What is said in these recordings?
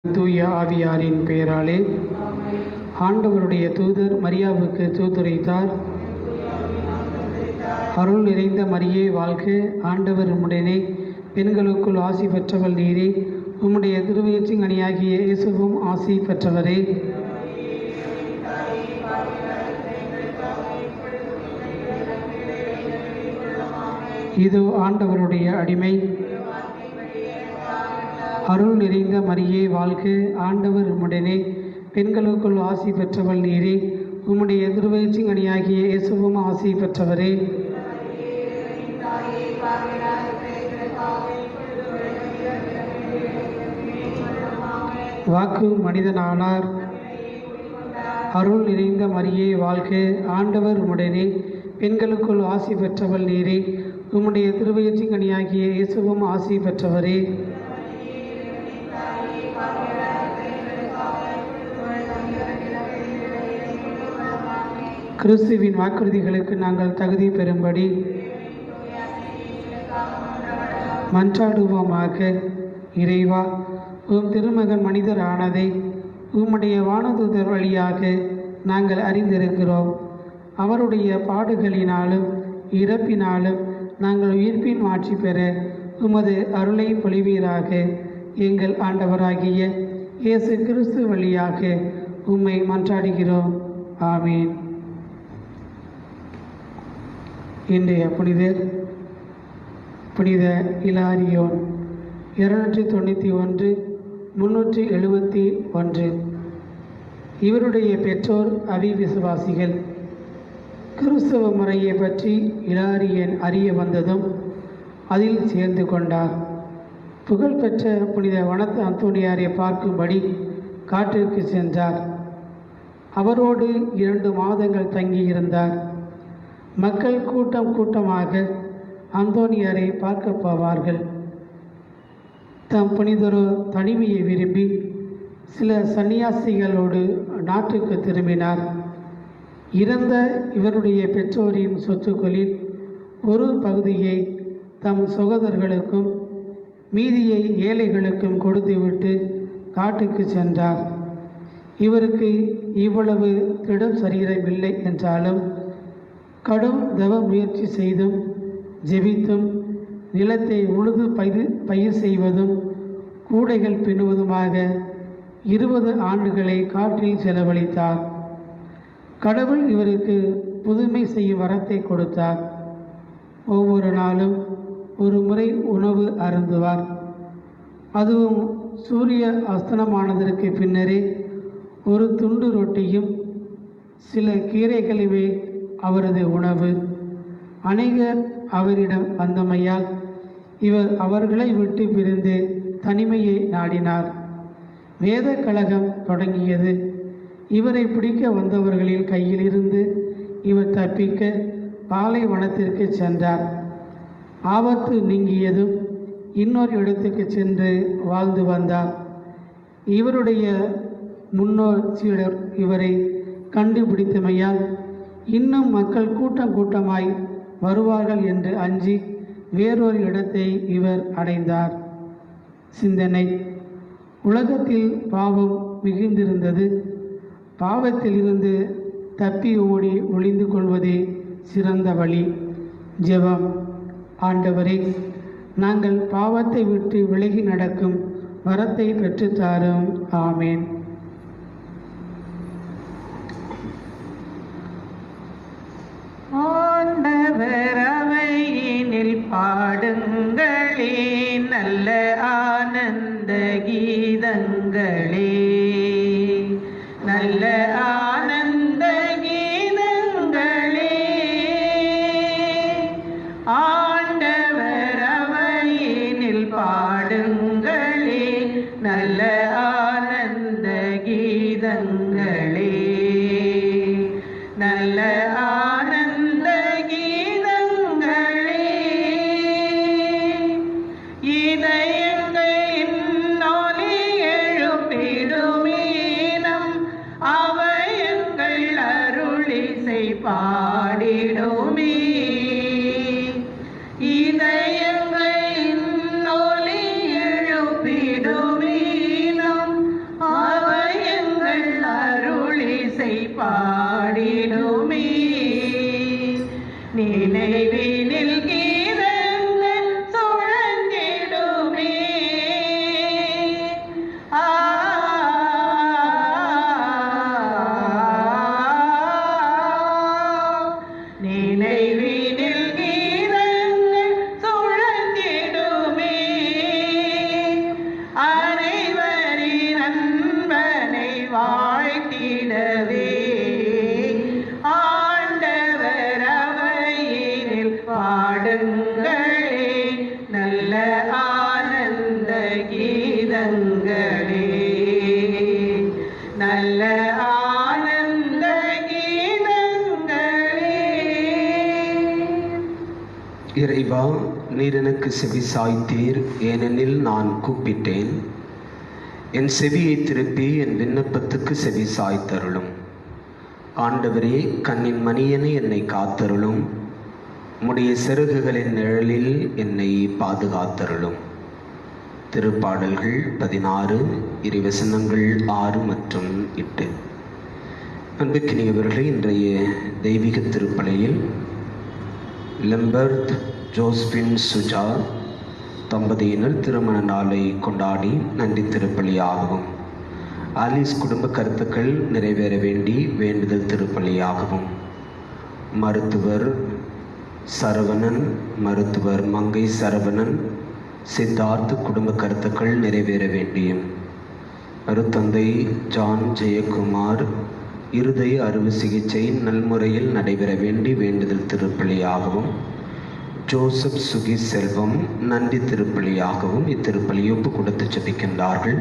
தூய ஆவியாரின் பெயராலே ஆண்டவருடைய தூதர் மரியாவுக்கு தூதுரைத்தார். அருள் நிறைந்த மரியே வாழ்க, ஆண்டவர் உம்முடனே, பெண்களுக்குள் ஆசி பெற்றவள் நீரே, உம்முடைய திருவயிற்றின் கனியாகிய இயேசுவும் ஆசி பெற்றவரே. இதோ ஆண்டவருடைய அடிமை. அருள் நிறைந்த மரியே வாழ்க, ஆண்டவர் உம்முடனே, பெண்களுக்குள் ஆசி பெற்றவள் நீரே, உம்முடைய திருவயிற்றின் கனியாகிய இயேசுவும் ஆசி பெற்றவரே. வாக்கு மனிதனானார். அருள் நிறைந்த மரியே வாழ்க, ஆண்டவர் உம்முடனே, பெண்களுக்குள் ஆசி பெற்றவள் நீரே, உம்முடைய திருவயிற்றின் கனியாகிய இயேசுவும் ஆசி பெற்றவரே. கிறிஸ்துவின் வாக்குறுதிகளுக்கு நாங்கள் தகுதி பெறும்படி மன்றாடுவோமாக. இறைவா, உம் திருமகன் மனிதர் ஆனதை உம்முடைய வானதூதர் வழியாக நாங்கள் அறிந்திருக்கிறோம். அவருடைய பாடுகளினாலும் இறப்பினாலும் நாங்கள் உயிர்ப்பின் மாட்சி பெற உமது அருளை பொழிவீராக. எங்கள் ஆண்டவராகிய இயேசு கிறிஸ்து வழியாக உம்மை மன்றாடுகிறோம். ஆமீன். இன்றைய புனிதர் புனித இலாரியோன், 291 371. இவருடைய பெற்றோர் அவிவிசுவாசிகள். கிறிஸ்தவ முறையை பற்றி இலாரியன் அறிய வந்ததும் அதில் சேர்ந்து கொண்டார். புகழ்பெற்ற புனித வனத்து அந்தோனியாரை பார்க்கும்படி காட்டிற்கு சென்றார். அவரோடு 2 மாதங்கள் தங்கியிருந்தார். மக்கள் கூட்டம் கூட்டமாக அந்தோனியாரை பார்க்க போவார்கள். தம் புனிதரோ தனிமையை விரும்பி சில சன்னியாசிகளோடு நாட்டுக்கு திரும்பினார். இறந்த இவருடைய பெற்றோரின் சொத்துக்களில் ஒரு பகுதியை தம் சகோதரர்களுக்கும் மீதியை ஏழைகளுக்கும் கொடுத்துவிட்டு காட்டுக்கு சென்றார். இவருக்கு இவ்வளவு திடம் சரீரமில்லை என்றாலும் கடும் தவ முயற்சி செய்தும் ஜெபித்தும் நிலத்தை உழுது பயிர் செய்வதும் கூடைகள் பின்னுவதுமாக 20 ஆண்டுகளை காட்டில் செலவழித்தார். கடவுள் இவருக்கு புதுமை செய்யும் வரத்தை கொடுத்தார். ஒவ்வொரு நாளும் ஒரு முறை உணவு அருந்துவார். அதுவும் சூரிய அஸ்தமனமானதற்கு பின்னரே ஒரு துண்டு ரொட்டியும் சில கீரைகளுமே அவரது உணவு. அநேகர் அவரிடம் வந்தமையால் இவர் அவர்களை விட்டு பிரிந்து தனிமையை நாடினார். வேத கலகம் தொடங்கியது. இவரை பிடிக்க வந்தவர்களின் கையிலிருந்து இவர் தப்பிக்க பாலைவனத்திற்கு சென்றார். ஆபத்து நீங்கியதும் இன்னொரு இடத்துக்கு சென்று வாழ்ந்து வந்தார். இவருடைய முன்னோர் சீடர் இவரை கண்டுபிடித்தமையால் இன்னும் மக்கள் கூட்டம் கூட்டமாய் வருவார்கள் என்று அஞ்சி வேறொரு இடத்தை இவர் அடைந்தார். சிந்தனை: உலகத்தில் பாவம் மிகுந்திருந்தது. பாவத்திலிருந்து தப்பி ஓடி ஒளிந்து கொள்வதே சிறந்த வழி. ஜெபம்: ஆண்டவரே, நாங்கள் பாவத்தை விட்டு விலகி நடக்கும் வரத்தை பெற்றுத்தாரும். ஆமேன். ஆண்டவர் அவையினில் பாடுங்களே, நல்ல ஆனந்த கீதங்களே, நல்ல ஆனந்த கீதங்களே. ஆண்டவர் அவையினில் பாடுங்களே, நல்ல ஆனந்த கீதங்களே, நல்ல ஆனந்த கீதங்களே. இதயங்களின் ஒலி எழுப்பிடுமீனம், அவயங்கள் அருளிசை பாடிடுமே. இதயங்களின் ஒலி எழுப்பிடுமீனம், நீர் எனக்கு செவி சாய்த்தீர், ஏனெனில் நான் கூப்பிட்டேன். என் செவியை திருப்பி என் விண்ணப்பத்துக்கு செவி சாய்த்தருளும். ஆண்டவரே, கண்ணின் மணியனை என்னை காத்தருளும். உம்முடைய சிறகுகளின் நிழலில் என்னை பாதுகாத்தருளும். திருப்பாடல்கள் 16 இறைவசனங்கள் 6 மற்றும் 8. அன்புக்கினியவர்களே, இன்றைய தெய்வீக திருப்பலியில் லெம்பர்ட் ஜோஸ்பின் சுஜா தம்பதியினர் திருமண நாளை கொண்டாடி நன்றி திருப்பலியாகவும், ஆலிஸ் குடும்ப கருத்துக்கள் நிறைவேற வேண்டி வேண்டுதல் திருப்பலியாகவும், மருத்துவர் சரவணன், மருத்துவர் மங்கை சரவணன், சித்தார்த் குடும்ப கருத்துக்கள் நிறைவேற வேண்டியும், அருத்தந்தை ஜான் ஜெயக்குமார் இருதய அறுவை சிகிச்சை நல்முறையில் நடைபெற வேண்டி வேண்டுதல் திருப்பலியாகவும், ஜோசப் சுகி செல்வம் நன்றி திருப்பலியாகவும் இத்திருப்பலி ஒப்பு கொடுத்து ஜெபிக்கின்றார்கள்.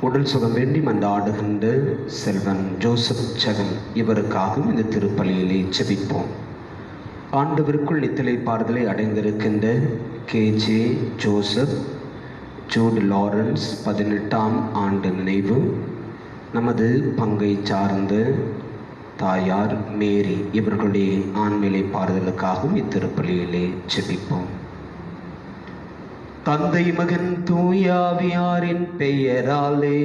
உடல் சுகம் வேண்டி மன்றாடுகின்ற செல்வன் ஜோசப் ஜெகன் இவருக்காகவும் இந்த திருப்பலியிலே ஜெபிப்போம். ஆண்டவருக்குள் நித்திலை பாறுதலை அடைந்திருக்கின்ற KJ ஜோசப் ஜூட் லாரன்ஸ் 18ஆம் ஆண்டு நினைவு. நமது பங்கை சார்ந்த தாயார் மேரி இவர்களுடைய ஆண்மையை பாறுதலுக்காகவும் இத்திருப்பலியிலே ஜெபிப்போம். தந்தை மகன் தூயாவியாரின் பெயராலே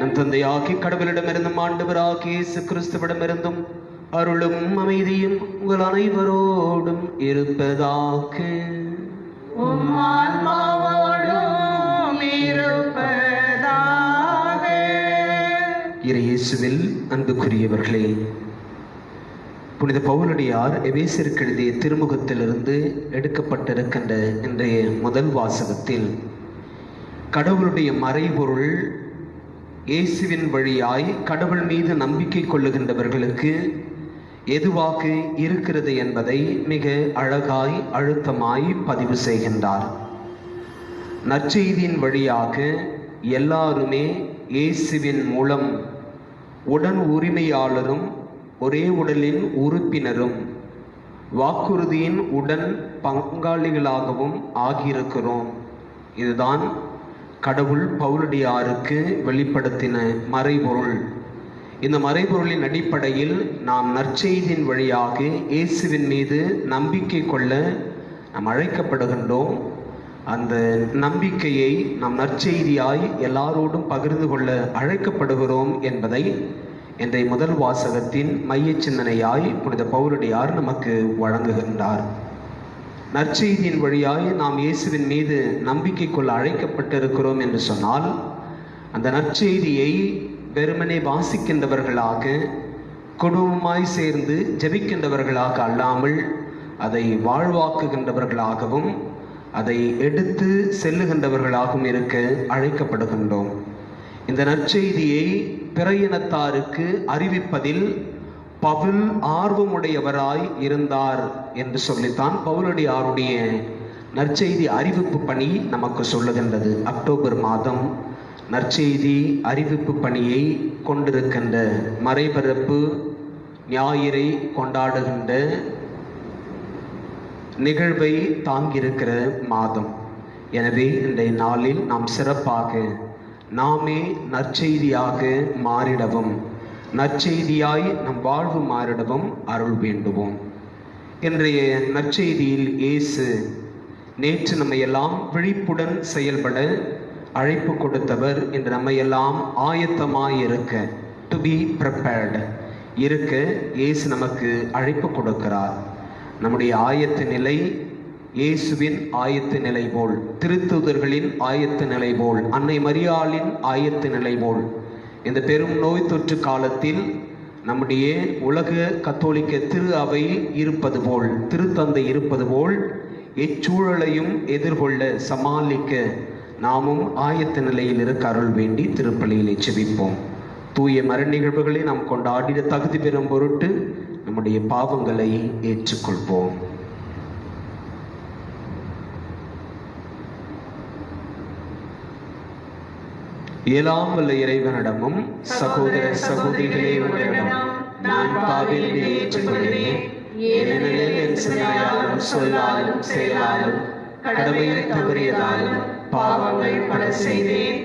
நம் தந்தையாகி கடவுளிடமிருந்தும் ஆண்டவராகிய இயேசு கிறிஸ்துவிடமிருந்தும் அருளும் அமைதியும் உங்கள் அனைவரோடும் இருப்பதாக. இயேசுவில் அன்புக்குரியவர்களே, புனித பவுலடியார் எபேசியருக்கு எழுதிய திருமுகத்திலிருந்து எடுக்கப்பட்டிருக்கின்ற இன்றைய முதல் வாசகத்தில் கடவுளுடைய மறைபொருள் இயேசுவின் வழியாய் கடவுள் மீது நம்பிக்கை கொள்ளுகின்றவர்களுக்கு எதுவாக இருக்கிறது என்பதை மிக அழகாய் அழுத்தமாய் பதிவு செய்கின்றார். நற்செய்தியின் வழியாக எல்லாருமே இயேசுவின் மூலம் உடன் உரிமையாளரும் ஒரே உடலின் உறுப்பினரும் வாக்குறுதியின் உடன் பங்காளிகளாகவும் ஆகியிருக்கிறோம். இதுதான் கடவுள் பவுலடியாருக்கு வெளிப்படுத்தின மறைபொருள். இந்த மறைபொருளின் அடிப்படையில் நாம் நற்செய்தியின் வழியாக இயேசுவின் மீது நம்பிக்கை கொள்ள நாம் அழைக்கப்படுகின்றோம். அந்த நம்பிக்கையை நாம் நற்செய்தியாய் எல்லாரோடும் பகிர்ந்து கொள்ள அழைக்கப்படுகிறோம் என்பதை இன்றைய முதல் வாசகத்தின் மைய சிந்தனையாய் புனித பவுலடியார் நமக்கு வழங்குகின்றார். நற்செய்தியின் வழியாய் நாம் இயேசுவின் மீது நம்பிக்கை கொள்ள அழைக்கப்பட்டிருக்கிறோம் என்று சொன்னால், அந்த நற்செய்தியை வெறுமனே வாசிக்கின்றவர்களாக குடும்பமாய் சேர்ந்து ஜெபிக்கின்றவர்களாக அல்லாமல் அதை வாழ்வாக்குகின்றவர்களாகவும் அதை எடுத்து செல்லுகின்றவர்களாகவும் இருக்க அழைக்கப்படுகின்றோம். இந்த நற்செய்தியை பிற இனத்தாருக்கு அறிவிப்பதில் பவுல் ஆர்வமுடையவராய் இருந்தார் என்று சொல்லித்தான் பவுலடியாருடைய நற்செய்தி அறிவிப்பு பணி நமக்கு சொல்லுகின்றது. அக்டோபர் மாதம் நற்செய்தி அறிவிப்பு பணியை கொண்டிருக்கின்ற மறைபரப்பு ஞாயிறை கொண்டாடுகின்ற நிகழ்வை தாங்கியிருக்கிற மாதம். எனவே இன்றைய நாளில் நாம் சிறப்பாக நாமே நற்செய்தியாக மாறிடவும், நற்செய்தியாய் நம் வாழ்வு மாறிடவும் அருள் வேண்டுவோம். இன்றைய நற்செய்தியில் இயேசு நேற்று நம்மையெல்லாம் விழிப்புடன் செயல்பட அழைப்பு கொடுத்தவர். இன்று நம்மையெல்லாம் ஆயத்தமாய் இருக்க, டு பி ப்ரிப்பேர்டு இருக்க இயேசு நமக்கு அழைப்பு கொடுக்கிறார். நம்முடைய ஆயத்த நிலை இயேசுவின் ஆயத்த நிலை போல், திருத்தூதர்களின் ஆயத்த நிலை போல், அன்னை மரியாளின் ஆயத்த நிலை போல் இந்த பெரும் நோய் தொற்று காலத்தில் நம்முடைய உலக கத்தோலிக்க திரு அவை இருப்பது போல், திருத்தந்தை இருப்பது போல் எச்சூழலையும் எதிர்கொள்ள சமாளிக்க நாமும் ஆயத்த நிலையில் இருக்க அருள் வேண்டி திருப்பலியிலே செபிப்போம். தூய மர நிகழ்வுகளை நாம் கொண்டாடிட தகுதி பெறும் பொருட்டு நம்முடைய பாவங்களை ஏற்றுக்கொள்வோம். எல்லாம் வல்ல இறைவனிடமும் சகோதர சகோதரிகளே உங்களிடம் நான் பாவியை ஏற்றுக்கொள்கிறேன். ஏனெனில் என் சிந்தையாலும் சொல்லாலும் செயலாலும் கடமையை தவறியதாலும் பாவங்கள் பல செய்தேன்.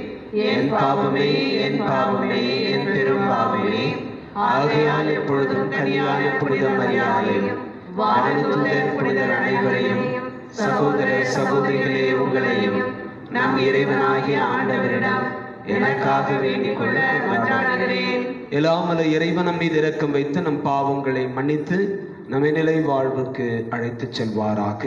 என் பாவமே, என் பாவமே, என் பெரும் பாவமே. ஆகையால் எப்பொழுதும் கனியான புனித மரியாதையும் வானதூதர் புனிதர் அனைவரையும் சகோதர சகோதரிகளே உங்களையும் நம் இறைவனாகிய ஆண்டவரிடம் எனக்காக வேண்டிக் கொள்ள மன்றாடுகிறேன். எல்லாமல்ல இறைவன் நம் மீது இரக்கம் வைத்து நம் பாவங்களை மன்னித்து நம்மை நிலை வாழ்வுக்கு அழைத்துச் செல்வாராக.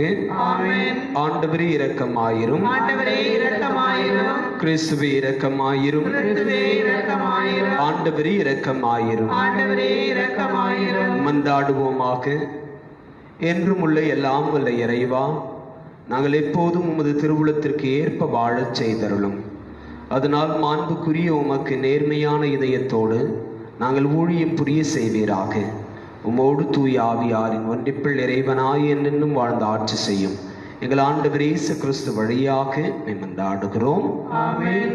ஆமென். ஆண்டவரே இரக்கமாயிரும். ஆண்டவரே இரக்கமாயிரும். கிறிஸ்துவே இரக்கமாயிரும். கிறிஸ்துவே இரக்கமாயிரும். ஆண்டவரே இரக்கமாயிரும். ஆண்டவரே இரக்கமாயிரும். மன்றாடுவோமாக. என்றும் உள்ள எல்லாம் வல்ல இறைவா, நாங்கள் எப்போதும் உமது திருவுளத்திற்கு ஏற்ப வாழச் செய்தருளும். அதனால் மாண்புக்குரிய உமக்கு நேர்மையான இதயத்தோடு நாங்கள் ஊழியம் புரிய செய்வீராக. உமோடு தூய ஆவியாரின் ஒன்றிப்பில் இறைவனாய் என்னென்னும் வாழ்ந்து ஆட்சி செய்யும் எங்கள் ஆண்டவர் இயேசு கிறிஸ்து வழியாக மன்றாடுகிறோம். ஆமென்.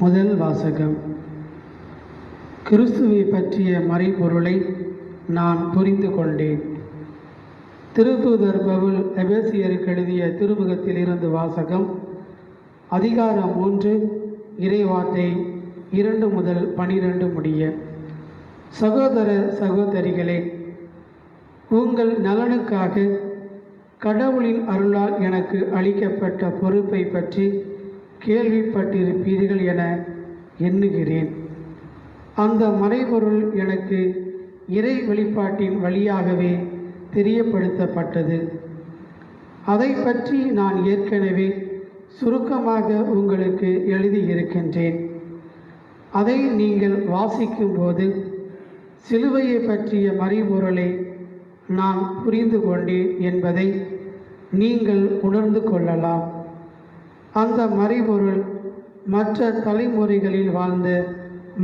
முதல் வாசகம். கிறிஸ்துவை பற்றிய மறைபொருளை நான் புரிந்து கொண்டேன். திருத்தூதர் பவுல் எபேசியருக்கு எழுதிய திருமுகத்தில் இருந்து வாசகம். அதிகாரம் 3, இறைவார்த்தை 2 முதல் 12 முடிய. சகோதர சகோதரிகளே, உங்கள் நலனுக்காக கடவுளின் அருளால் எனக்கு அளிக்கப்பட்ட பொறுப்பை பற்றி கேள்விப்பட்டிருப்பீர்கள் என எண்ணுகிறேன். அந்த மறைபொருள் எனக்கு இறை வெளிப்பாட்டின் வழியாகவே தெரியப்படுத்தப்பட்டது. அதை பற்றி நான் ஏற்கனவே சுருக்கமாக உங்களுக்கு எழுதியிருக்கின்றேன். அதை நீங்கள் வாசிக்கும்போது சிலுவையை பற்றிய மறைபொருளை நான் புரிந்து கொண்டேன் என்பதை நீங்கள் உணர்ந்து கொள்ளலாம். அந்த மறைபொருள் மற்ற தலைமுறைகளில் வாழ்ந்த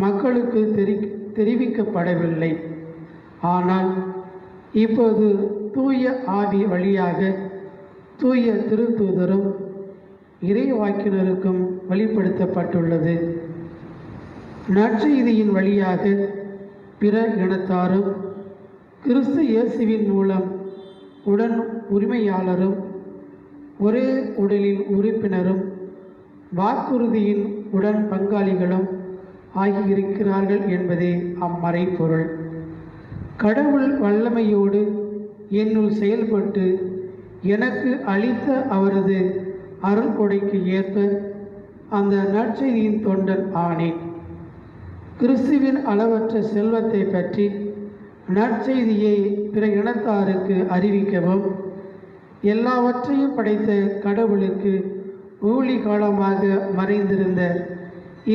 மக்களுக்கு தெரிவிக்கப்படவில்லை. ஆனால் இப்போது தூய ஆவி வழியாக தூய திருத்தூதரும் இறைவாக்கினருக்கும் வெளிப்படுத்தப்பட்டுள்ளது. நற்செய்தியின் வழியாக பிற இனத்தாரும் கிறிஸ்து இயேசுவின் மூலம் உடன் உரிமையாளரும் ஒரே உடலின் உறுப்பினரும் வாக்குறுதியின் உடன் பங்காளிகளும் ஆகியிருக்கிறார்கள் என்பதே அம்மறைபொருள். கடவுள் வல்லமையோடு என்னுள் செயல்பட்டு எனக்கு அளித்த அவரது அருள் கொடைக்கு ஏற்ப அந்த நற்செய்தியின் தொண்டன் ஆனேன். கிறிஸ்துவின் அளவற்ற செல்வத்தை பற்றி நற்செய்தியை பிற இனத்தாருக்கு அறிவிக்கவும், எல்லாவற்றையும் படைத்த கடவுளுக்கு ஊழி காலமாக மறைந்திருந்த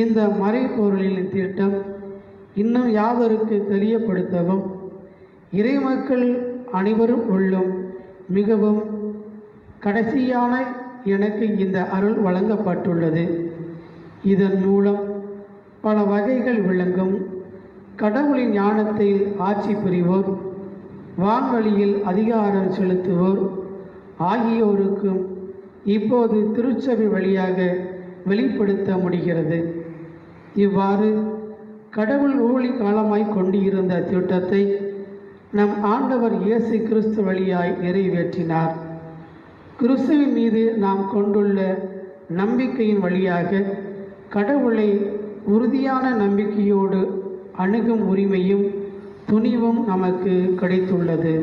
இந்த மறைபொருளின் திட்டம் இன்னும் யாவருக்கு தெரியப்படுத்தவும் இறைமக்கள் அனைவரும் உள்ளும் மிகவும் கடைசியான எனக்கு இந்த அருள் வழங்கப்பட்டுள்ளது. இதன் மூலம் பல வகைகள் விளங்கும் கடவுளின் ஞானத்தை ஆட்சி புரிவோர், வான்வழியில் அதிகாரம் செலுத்துவோர் ஆகியோருக்கும் இப்போது திருச்சபை வழியாக வெளிப்படுத்த முடிகிறது. இவ்வாறு கடவுள் ஊழி காலமாய் கொண்டிருந்த திட்டத்தை நம் ஆண்டவர் இயேசு கிறிஸ்து வழியாய் நிறைவேற்றினார். கிறிஸ்துவின் மீது நாம் கொண்டுள்ள நம்பிக்கையின் வழியாக கடவுளை உறுதியான நம்பிக்கையோடு அணுகும் உரிமையும் துணிவும் நமக்கு கிடைத்துள்ளது.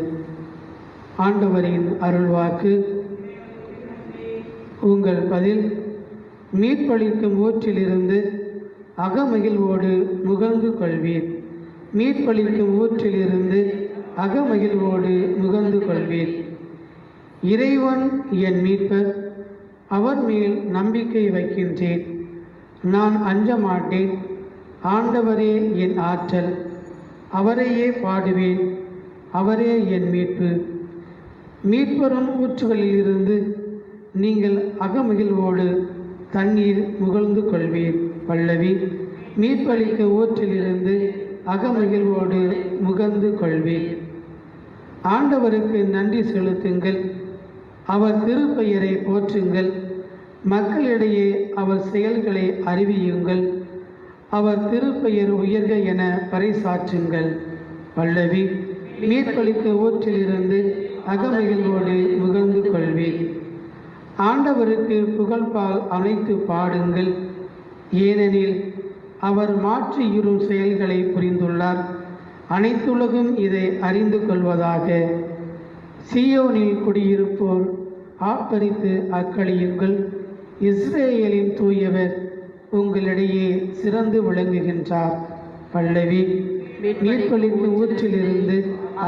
ஆண்டவரின் அருள்வாக்கு. உங்கள் பதில்: மீட்பளிக்கும் ஊற்றிலிருந்து அகமகிழ்வோடு முகந்து கொள்வீர். மீட்பளிக்கும் ஊற்றிலிருந்து அகமகிழ்வோடு முகந்து கொள்வீர். இறைவன் என் மீட்பர், அவர் மேல் நம்பிக்கை வைக்கின்றேன். நான் அஞ்ச மாட்டேன். ஆண்டவரே என் ஆற்றல், அவரையே பாடுவேன். அவரே என் மீட்பு. மீட்பெறும் ஊற்றுகளிலிருந்து நீங்கள் அகமகிழ்வோடு தண்ணீர் முகழ்ந்து கொள்வீர். பல்லவி. மீட்பளிக்க ஊற்றிலிருந்து அகமகிழ்வோடு முகந்து கொள்வீர். ஆண்டவருக்கு நன்றி செலுத்துங்கள், அவர் திருப்பெயரை போற்றுங்கள், மக்களிடையே அவர் செயல்களை அறிவியுங்கள், அவர் திருப்பெயர் உயர்க என பறைசாற்றுங்கள். பல்லவி. மீட்பளித்த ஊற்றிலிருந்து அகமகிழ்வோடு முகழ்ந்து கொள்வீர். ஆண்டவருக்கு புகழ்பால் அனைத்து பாடுங்கள், ஏனெனில் அவர் மாற்றியுறும் செயல்களை புரிந்துள்ளார். அனைத்துலகும் இதை அறிந்து கொள்வதாக. சீயோனில் குடியிருப்போர் ஆர்ப்பரித்து அக்களியுங்கள், இஸ்ரேலின் தூயவர் உங்களிடையே சிறந்து விளங்குகின்றார். பல்லவி. மீட்பளித்த ஊற்றிலிருந்து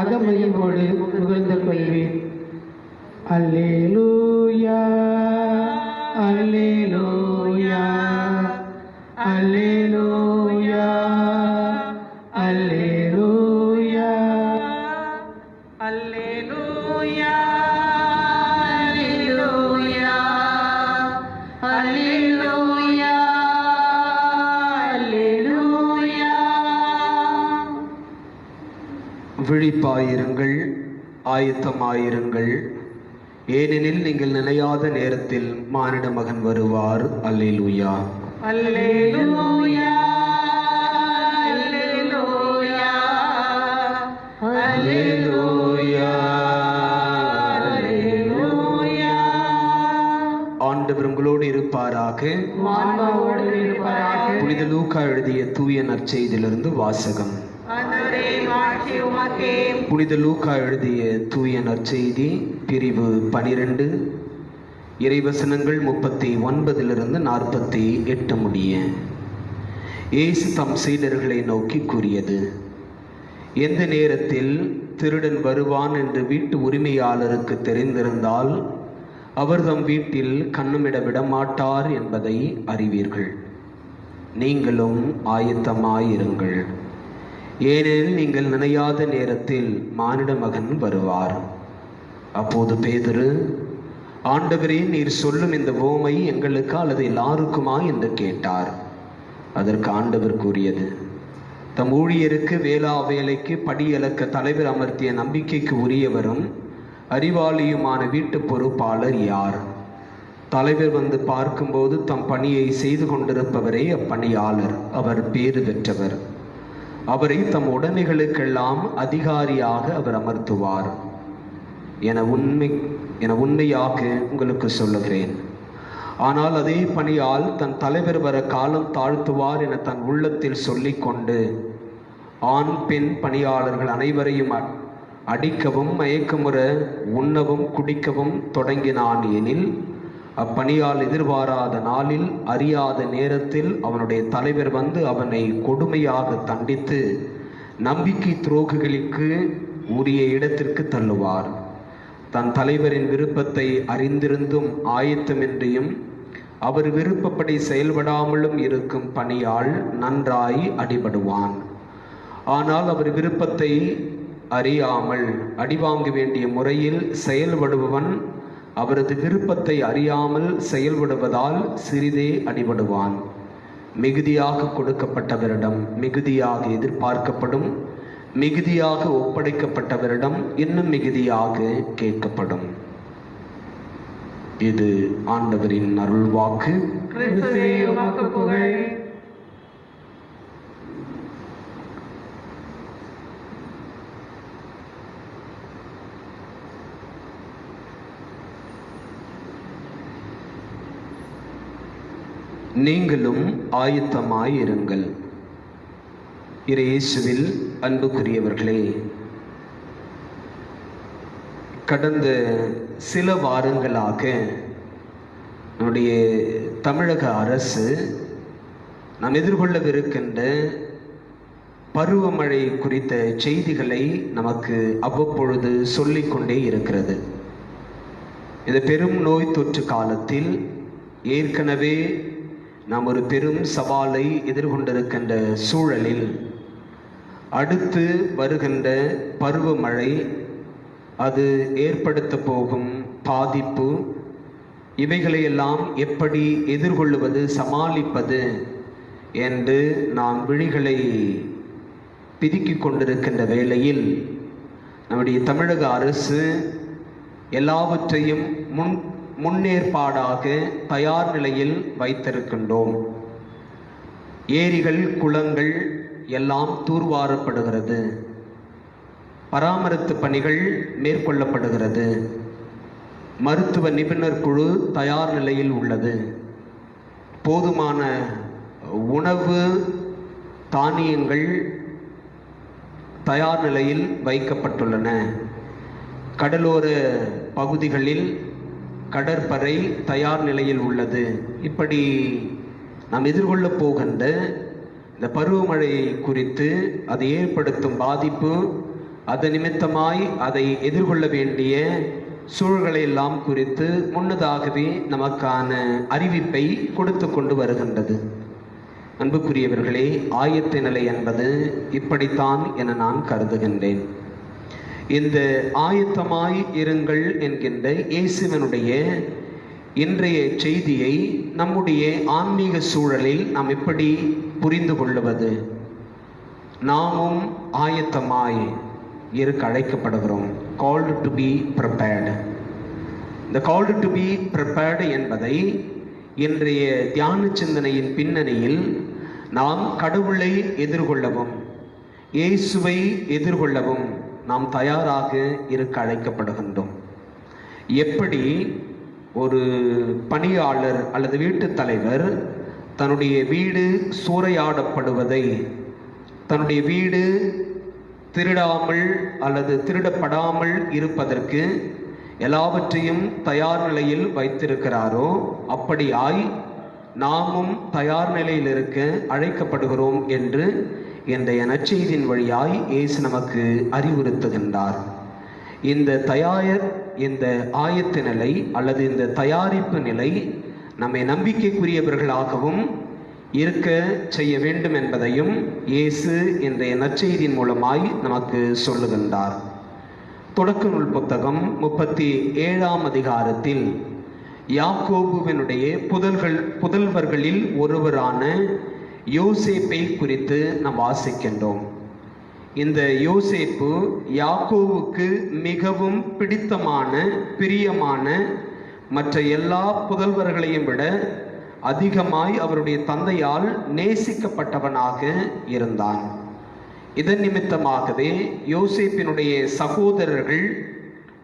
அகமகிழ்வோடு முகழ்ந்து கொள்வீர். அல்லேலூயா, அல்லேலூயா, அல்லேலூயா, அல்லேலூயா, அல்லேலூயா, அல்லேலூயா, அல்லேலூயா, அல்லேலூயா. விழிப்பாயிருங்கள், ஆயத்தமாயிருங்கள், ஏனெனில் நீங்கள் நினையாத நேரத்தில் மானிட மகன் வருவார். அல்லேலூயா. அல்லேலூயா, அல்லேலூயா, அல்லேலூயா, அல்லேலூயா. ஆண்டவர் உங்களோடு இருப்பாராக. ஆன்மாவோடு இருப்பாராக. புனித லூக்கா எழுதிய தூய நற்செய்தியிலிருந்து வாசகம். ஆண்டவரே, மாட்சி உமக்கே. புனித லூக்கா எழுதிய தூய நற்செய்தி பிரிவு 12, இறைவசனங்கள் 39 48 முடிய. இயேசு தம் சீடர்களை நோக்கி கூறியது: எந்த நேரத்தில் திருடன் வருவான் என்று வீட்டு உரிமையாளருக்கு தெரிந்திருந்தால் அவர் தம் வீட்டில் கண்ணுமிட விட மாட்டார் என்பதை அறிவீர்கள். நீங்களும் ஆயத்தமாயிருங்கள், ஏனெனில் நீங்கள் நினையாத நேரத்தில் மானிட மகன் வருவார். அப்போது பேதுரு, ஆண்டவரே, நீர் சொல்லும் இந்த உவமை எங்களுக்கு அல்லது எல்லாருக்குமா என்று கேட்டார். அதற்கு ஆண்டவர் கூறியது: தம் ஊழியருக்கு வேளா வேலைக்கு படியளக்க தலைவர் அமர்த்திய நம்பிக்கைக்கு உரியவரும் அறிவாளியுமான வீட்டு பொறுப்பாளர் யார்? தலைவர் வந்து பார்க்கும்போது தம் பணியை செய்து கொண்டிருப்பவரே அப்பணியாளர், அவர் பேறு பெற்றவர். அவரை தம் உடைமைகளுக்கெல்லாம் அதிகாரியாக அவர் அமர்த்துவார் என உண்மையாக உங்களுக்கு சொல்லுகிறேன். ஆனால் அதே பணியால் தன் தலைவர் வர காலம் தாழ்த்துவார் என தன் உள்ளத்தில் சொல்லிக்கொண்டு ஆண் பெண் பணியாளர்கள் அனைவரையும் அடிக்கவும் மயக்கமுற உண்ணவும் குடிக்கவும் தொடங்கினான். எனில் அப்பணியால் எதிர்பாராத நாளில் அறியாத நேரத்தில் அவனுடைய தலைவர் வந்து அவனை கொடுமையாக தண்டித்து நம்பிக்கை துரோகிகளுக்கு உரிய இடத்திற்கு தள்ளுவார். தன் தலைவரின் விருப்பத்தை அறிந்திருந்தும் ஆயத்தமின்றியும் அவர் விருப்பப்படி செயல்படாமலும் இருக்கும் பணியால் நன்றாய் அடிபடுவான். ஆனால் அவர் விருப்பத்தை அறியாமல் அடிவாங்க வேண்டிய முறையில் செயல்படுபவன் அவரது விருப்பத்தை அறியாமல் செயல்படுவதால் சிறிதே அடிபடுவான். மிகுதியாக கொடுக்கப்பட்டவரிடம் மிகுதியாக எதிர்பார்க்கப்படும், மிகுதியாக ஒப்படைக்கப்பட்டவரிடம் இன்னும் மிகுதியாக கேட்கப்படும். இது ஆண்டவரின் அருள்வாக்கு. கிறிஸ்துவே, உமக்கு புகழ். நீங்களும் ஆயத்தமாயிருங்கள். இயேசுவில் அன்புக்குரியவர்களே, கடந்த சில வாரங்களாக நம்முடைய தமிழக அரசு நாம் எதிர்கொள்ளவிருக்கின்ற பருவமழை குறித்த செய்திகளை நமக்கு அவ்வப்பொழுது சொல்லிக்கொண்டே இருக்கிறது. இந்த பெரும் நோய் தொற்று காலத்தில் ஏற்கனவே நாம் ஒரு பெரும் சவாலை எதிர்கொண்டிருக்கின்ற சூழலில் அடுத்து வருகின்ற பருவமழை அது ஏற்படுத்த போகும் பாதிப்பு, இவைகளையெல்லாம் எப்படி எதிர்கொள்வது, சமாளிப்பது என்று நாம் விழிகளை பிதுக்கிக் கொண்டிருக்கின்ற வேளையில் நம்முடைய தமிழக அரசு எல்லாவற்றையும் முன்னேற்பாடாக தயார் நிலையில் வைத்திருக்கின்றோம். ஏரிகள், குளங்கள் எல்லாம் தூர்வாரப்படுகிறது. பராமரிப்பு பணிகள் மேற்கொள்ளப்படுகிறது. மருத்துவ நிபுணர் குழு தயார் நிலையில் உள்ளது. போதுமான உணவு தானியங்கள் தயார் நிலையில் வைக்கப்பட்டுள்ளன. கடலோர பகுதிகளில் கடற்படை தயார் நிலையில் உள்ளது. இப்படி நாம் எதிர்கொள்ளப் போகின்ற இந்த பருவமழை குறித்து அது ஏற்படுத்தும் பாதிப்பு, அது நிமித்தமாய் அதை எதிர்கொள்ள வேண்டிய சூழல்களை எல்லாம் குறித்து முன்னதாகவே நமக்கான அறிவிப்பை கொடுத்து கொண்டு வருகின்றது. அன்புக்குரியவர்களே, ஆயத்த நிலை என்பது இப்படித்தான் என நான் கருதுகின்றேன். இந்த ஆயத்தமாய் இருங்கள் என்கின்ற இயேசுவினுடைய இன்றைய செய்தியை நம்முடைய ஆன்மீக சூழலில் நாம் எப்படி புரிந்து கொள்ளுவது? நாமும் ஆயத்தமாய் இருக்க அழைக்கப்படுகிறோம். called to be prepared. இந்த called to be prepared என்பதை இன்றைய தியான சிந்தனையின் பின்னணியில் நாம் கடவுளை எதிர்கொள்ளவும் இயேசுவை எதிர்கொள்ளவும் நாம் தயாராக இருக்க அழைக்கப்படுகின்றோம். எப்படி ஒரு பணியாளர் அல்லது வீட்டுத் தலைவர் தன்னுடைய வீடு சூறையாடப்படுவதை, தன்னுடைய வீடு திருடாமல் அல்லது திருடப்படாமல் இருப்பதற்கு எல்லாவற்றையும் தயார் நிலையில் வைத்திருக்கிறாரோ, அப்படியாய் நாமும் தயார் நிலையில் இருக்க அழைக்கப்படுகிறோம் என்று இன்றைய நற்செய்தியின் வழியாய் இயேசு நமக்கு அறிவுறுத்துகின்றார். இந்த ஆயத்த நிலை அல்லது இந்த தயாரிப்பு நிலை நம்மை நம்பிக்கைக்குரியவர்களாகவும் இருக்க செய்ய வேண்டும் என்பதையும் இயேசு இன்றைய நற்செய்தியின் மூலமாய் நமக்கு சொல்லுகின்றார். தொடக்க நூல் புத்தகம் 37ஆம் அதிகாரத்தில் யாக்கோபுவினுடைய புதல்வர்களில் ஒருவரான யோசேப்பை குறித்து நாம் வாசிக்கின்றோம். இந்த யோசேப்பு யாக்கோவுக்கு மிகவும் பிரியமான மற்ற எல்லா புதல்வர்களையும் விட அதிகமாய் அவருடைய தந்தையால் நேசிக்கப்பட்டவனாக இருந்தான். இதன் நிமித்தமாகவே யோசேப்பினுடைய சகோதரர்கள்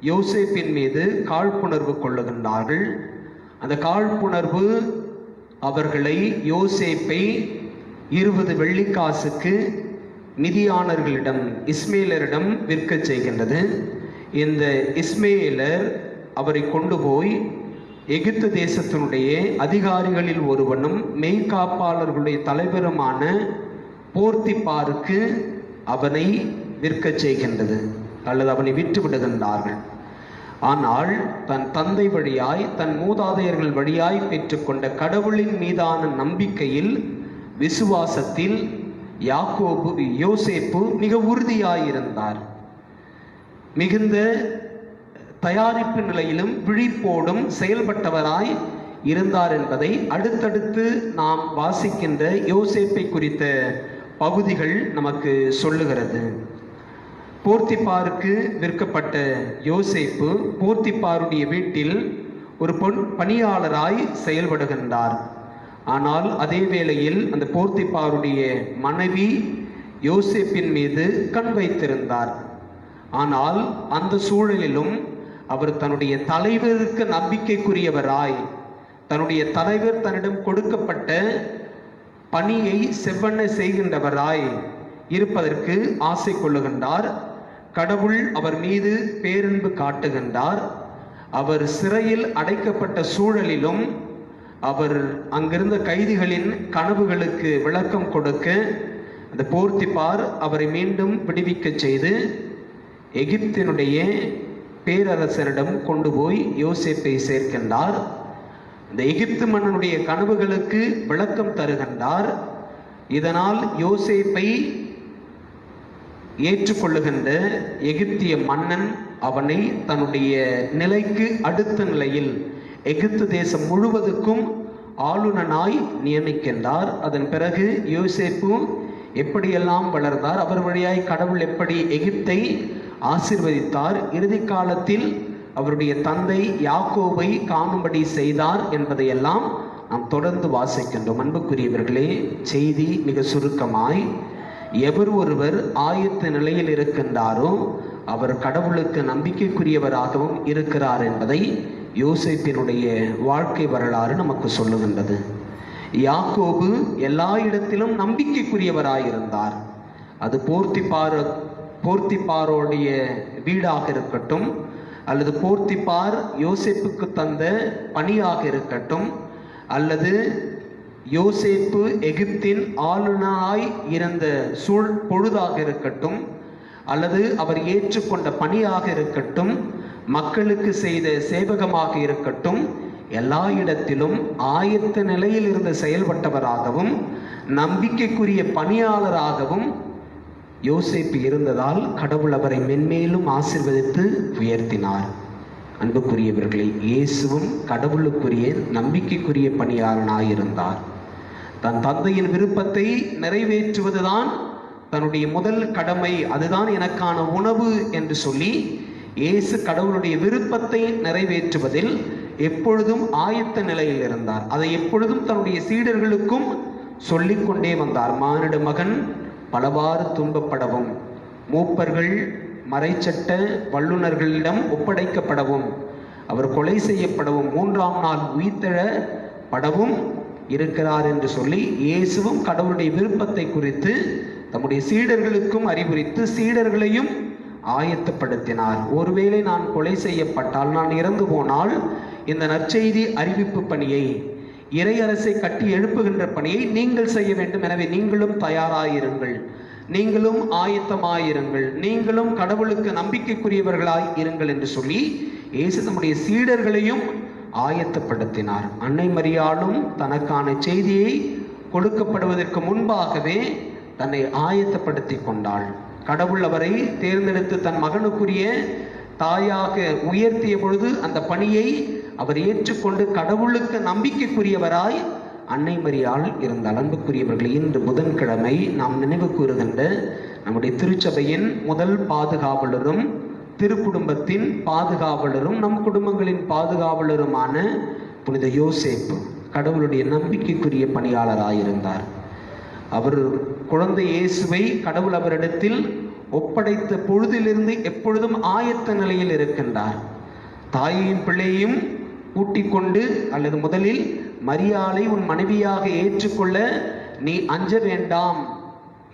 யோசேப்பின் மீது காழ்ப்புணர்வு கொள்ளுகின்றார்கள். அந்த காழ்ப்புணர்வு அவர்களை யோசேப்பை 20 வெள்ளிக்காசுக்கு மிதியானர்களிடம், இஸ்மேலரிடம் விற்க செய்கின்றது. இந்த இஸ்மேலர் அவரை கொண்டு போய் எகிப்து தேசத்தினுடைய அதிகாரிகளில் ஒருவனும் மெய்காப்பாளர்களுடைய தலைவருமான போர்த்திப்பாருக்கு அவனை விற்க செய்கின்றது அல்லது அவனை விற்று விடுகின்றார்கள். ஆனால் தன் தந்தை வழியாய், தன் மூதாதையர்கள் வழியாய் பெற்றுக்கொண்ட கடவுளின் மீதான நம்பிக்கையில், விசுவாசத்தில் யோசேப்பு மிக உறுதியாயிருந்தார். மிகுந்த தயாரிப்பு நிலையிலும் விழிப்போடும் செயல்பட்டவராய் இருந்தார் என்பதை அடுத்தடுத்து நாம் வாசிக்கின்ற யோசேப்பை குறித்த பகுதிகள் நமக்கு சொல்லுகிறது. போர்த்திப்பாருக்கு விற்கப்பட்ட யோசேப்பு போர்த்திப்பாருடைய வீட்டில் ஒரு பணியாளராய் செயல்படுகின்றார். ஆனால் அதே வேளையில் அந்த போர்த்திப்பாருடைய மனைவி யோசேப்பின் மீது கண் வைத்திருந்தார். ஆனால் அந்த சூழலிலும் அவர் தன்னுடைய தலைவருக்கு நம்பிக்கைக்குரியவராய், தன்னுடைய தலைவர் தன்னிடம் கொடுக்கப்பட்ட பணியை செவ்வண்ண செய்கின்றவராய் இருப்பதற்கு ஆசை கொள்ளுகின்றார். கடவுள் அவர் மீது பேரன்பு காட்டுகின்றார். அவர் சிறையில் அடைக்கப்பட்ட சூழலிலும் அவர் அங்கிருந்த கைதிகளின் கனவுகளுக்கு விளக்கம் கொடுக்க அந்த போர்த்திப்பார் அவரை மீண்டும் விடுவிக்க செய்து எகிப்தினுடைய பேரரசரிடம் கொண்டு போய் யோசேப்பை சேர்க்கின்றார். இந்த எகிப்து மன்னனுடைய கனவுகளுக்கு விளக்கம் தருகின்றார். இதனால் யோசேப்பை ஏற்றுக்கொள்ளுகின்ற எகிப்திய மன்னன் அவனை தன்னுடைய நிலைக்கு அடுத்த நிலையில் எகிப்து தேசம் முழுவதுக்கும் ஆளுநனாய் நியமிக்கின்றார். அதன் பிறகு யோசேப்பு எப்படியெல்லாம் வளர்ந்தார், அவர் வழியாய் கடவுள் எப்படி எகிப்தை ஆசீர்வதித்தார். இறுதி காலத்தில் அவருடைய தந்தை யாக்கோபை காணும்படி செய்தார் என்பதையெல்லாம் நாம் தொடர்ந்து வாசிக்கின்றோம். அன்புக்குரியவர்களே, செய்தி மிக சுருக்கமாய், எவர் ஒருவர் ஆயத்த நிலையில் இருக்கின்றாரோ அவர் கடவுளுக்கு நம்பிக்கைக்குரியவராகவும் இருக்கிறார் என்பதை யோசேப்பினுடைய வாழ்க்கை வரலாறு நமக்கு சொல்லுகின்றது. யாக்கோபு எல்லா இடத்திலும் நம்பிக்கைக்குரியவராயிருந்தார். அது போர்த்திப்பாரோடைய வீடாக இருக்கட்டும், அல்லது போர்த்திப்பார் யோசேப்புக்கு தந்த பணியாக இருக்கட்டும், அல்லது யோசேப்பு எகிப்தின் ஆளுநராய் இருந்த பொழுதாக இருக்கட்டும், அல்லது அவர் ஏற்றுக்கொண்ட பணியாக இருக்கட்டும், மக்களுக்கு செய்த சேவகமாக இருக்கட்டும், எல்லா இடத்திலும் ஆயத்த நிலையில் இருந்து செயல்பட்டவராகவும் நம்பிக்கைக்குரிய பணியாளராகவும் யோசேப்பு இருந்ததால் கடவுள் அவரை மென்மேலும் ஆசீர்வதித்து உயர்த்தினார். அன்புக்குரியவர்களே, இயேசுவும் கடவுளுக்குரிய நம்பிக்கைக்குரிய பணியாளனாயிருந்தார். தன் தந்தையின் விருப்பத்தை நிறைவேற்றுவதுதான் தன்னுடைய முதல் கடமை, அதுதான் எனக்கான உணவு என்று சொல்லி இயேசு கடவுளுடைய விருப்பத்தை நிறைவேற்றுவதில் எப்பொழுதும் ஆயத்த நிலையில் இருந்தார். அதை எப்பொழுதும் தன்னுடைய சீடர்களுக்கும் சொல்லிக்கொண்டே வந்தார். மானிட மகன் பலவாறு துன்பப்படவும், மூப்பர்கள் மறைச்சட்ட வல்லுநர்களிடம் ஒப்படைக்கப்படவும், அவர் கொலை செய்யப்படவும், 3ஆம் நாள் உயிர்த்தெழப்படவும் இருக்கிறார் என்று சொல்லி இயேசுவும் கடவுளுடைய விருப்பத்தை குறித்து தம்முடைய சீடர்களுக்கும் அறிவுரித்து சீடர்களையும் ஆயத்தப்படுத்தினார். ஒருவேளை நான் கொலை செய்யப்பட்டால், நான் இறந்து போனால், இந்த நற்செய்தி அறிவிப்பு பணியை, இறையரசை கட்டி எழுப்புகின்ற பணியை நீங்கள் செய்ய வேண்டும். எனவே நீங்களும் தயாராயிருங்கள், நீங்களும் ஆயத்தமாயிருங்கள், நீங்களும் கடவுளுக்கு நம்பிக்கைக்குரியவர்களாய் இருங்கள் என்று சொல்லி இயேசு நம்முடைய சீடர்களையும் ஆயத்தப்படுத்தினார். அன்னை மரியாளும் தனக்கான செய்தியை கொடுக்கப்படுவதற்கு முன்பாகவே தன்னை ஆயத்தப்படுத்தி கொண்டாள். கடவுள் அவரை தேர்ந்தெடுத்து தன் மகனுக்குரிய தாயாக உயர்த்திய பொழுது அந்த பணியை அவர் ஏற்றுக்கொண்டு கடவுளுக்கு நம்பிக்கைக்குரியவராய் அன்னை மரியாள் இருந்தால். அன்புக்குரியவர்கள், இன்று புதன்கிழமை நாம் நினைவு கூறுகின்ற நம்முடைய திருச்சபையின் முதல் பாதுகாவலரும் திருக்குடும்பத்தின் பாதுகாவலரும் நம் குடும்பங்களின் பாதுகாவலருமான புனித யோசேப்பு கடவுளுடைய நம்பிக்கைக்குரிய பணியாளராயிருந்தார். அவர் குழந்தை இயேசுவை கடவுள் அவரிடத்தில் ஒப்படைத்த பொழுதிலிருந்து எப்பொழுதும் ஆயத்த நிலையில் இருக்கின்றார். தாயையும் பிள்ளையும் கூட்டிக் கொண்டு, அல்லது முதலில் மரியாளை உன் மனைவியாக ஏற்றுக்கொள்ள நீ அஞ்ச வேண்டாம்